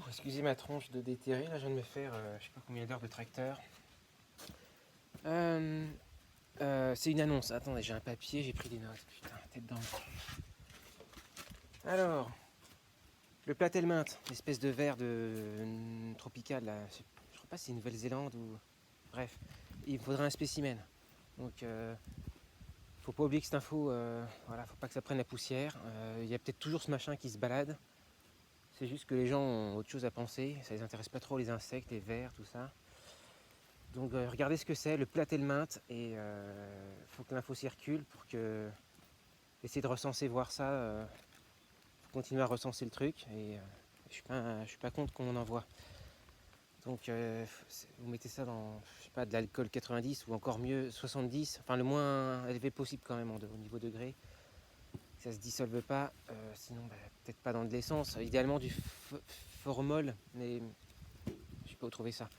Excusez ma tronche de déterré, là je viens de me faire je sais pas combien d'heures de tracteur. C'est une annonce, attendez, j'ai un papier, j'ai pris des notes, putain, tête dans le cul. Alors, le Platelmint, l'espèce de verre de tropical là, je crois pas si c'est Nouvelle-Zélande ou... Bref, il me faudrait un spécimen. Donc faut pas oublier que cette info, voilà, faut pas que ça prenne la poussière. Il y a peut-être toujours ce machin qui se balade. C'est juste que les gens ont autre chose à penser, ça les intéresse pas trop les insectes, les vers, tout ça. Donc regardez ce que c'est, le Platelmint, et faut que l'info circule pour que... Essayer de recenser, voir ça, faut continuer à recenser le truc, et je suis pas contre qu'on en envoie. Donc vous mettez ça dans, je sais pas, de l'alcool 90 ou encore mieux 70, enfin le moins élevé possible quand même au niveau degré. Ça se dissolve pas, sinon bah, peut-être pas dans de l'essence, idéalement du formol, mais je sais pas où trouver ça.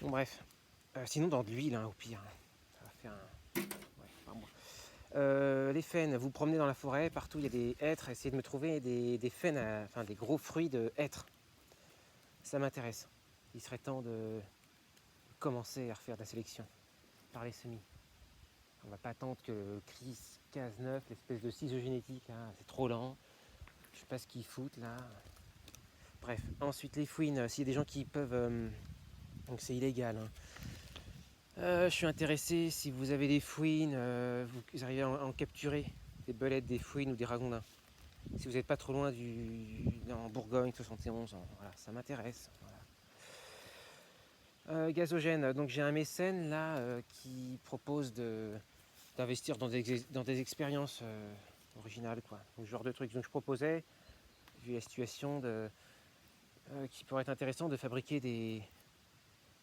Bon bref, sinon dans de l'huile hein, au pire, ça va faire un... Ouais, pas moi. Les faînes, vous promenez dans la forêt, partout il y a des hêtres, essayez de me trouver des faînes, enfin des gros fruits de hêtres. Ça m'intéresse. Il serait temps de commencer à refaire de la sélection par les semis. On va pas attendre que le CRIS 15-9, l'espèce de ciseau génétique, hein, c'est trop lent. Je sais pas ce qu'ils foutent là. Bref, ensuite les fouines, s'il y a des gens qui peuvent... donc c'est illégal. Hein. Je suis intéressé, si vous avez des fouines, vous arrivez à en capturer, des belettes, des fouines ou des ragondins. Si vous n'êtes pas trop loin en Bourgogne 71, voilà, ça m'intéresse. Voilà. Gazogène, donc j'ai un mécène là qui propose d'investir dans des expériences originales, quoi. Donc, ce genre de trucs. Donc je proposais, vu la situation, qui pourrait être intéressant de fabriquer des...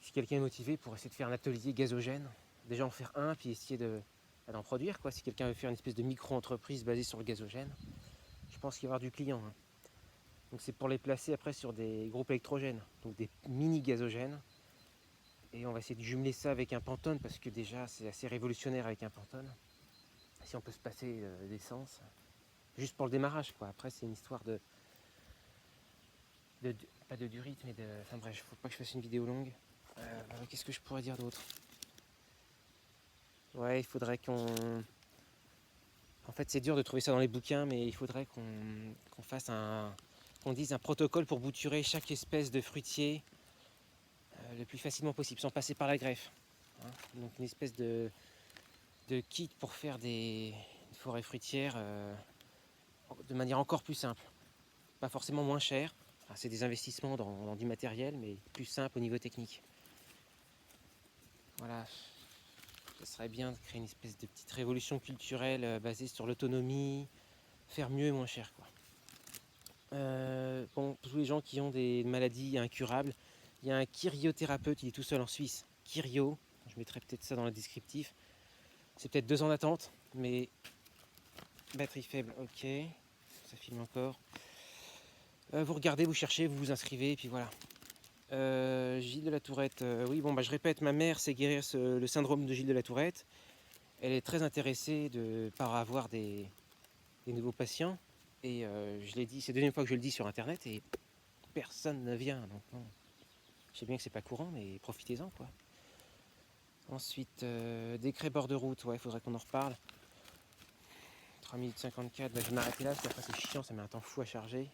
Si quelqu'un est motivé pour essayer de faire un atelier gazogène, déjà en faire un, puis essayer d'en produire, quoi. Si quelqu'un veut faire une espèce de micro-entreprise basée sur le gazogène, je pense qu'il va y avoir du client. Hein. Donc c'est pour les placer après sur des groupes électrogènes, donc des mini gazogènes. Et on va essayer de jumeler ça avec un Pantone, parce que déjà c'est assez révolutionnaire avec un Pantone. Si on peut se passer d'essence, juste pour le démarrage, quoi. Après c'est une histoire pas de durite, mais de... Enfin bref, faut pas que je fasse une vidéo longue. Qu'est-ce que je pourrais dire d'autre? Ouais, il faudrait qu'on... En fait, c'est dur de trouver ça dans les bouquins, mais il faudrait qu'on fasse qu'on dise un protocole pour bouturer chaque espèce de fruitier le plus facilement possible, sans passer par la greffe. Hein. Donc une espèce de kit pour faire une forêt fruitière de manière encore plus simple. Pas forcément moins cher. Enfin, c'est des investissements dans du matériel, mais plus simple au niveau technique. Voilà. Ce serait bien de créer une espèce de petite révolution culturelle basée sur l'autonomie, faire mieux et moins cher, quoi. Bon, pour tous les gens qui ont des maladies incurables, il y a un chiriothérapeute, il est tout seul en Suisse. Chirio, je mettrai peut-être ça dans le descriptif. C'est peut-être 2 ans d'attente, mais batterie faible, ok. Ça filme encore. Vous regardez, vous cherchez, vous vous inscrivez, et puis voilà. Gilles de la Tourette, oui, bon, bah, je répète, ma mère sait guérir le syndrome de Gilles de la Tourette. Elle est très intéressée par avoir des nouveaux patients. Et je l'ai dit, c'est la deuxième fois que je le dis sur internet et personne ne vient. Donc bon, je sais bien que c'est pas courant, mais profitez-en, quoi. Ensuite, décret bord de route, ouais, il faudrait qu'on en reparle. 3 minutes 54, bah, je vais m'arrêter là parce qu'après c'est chiant, ça met un temps fou à charger.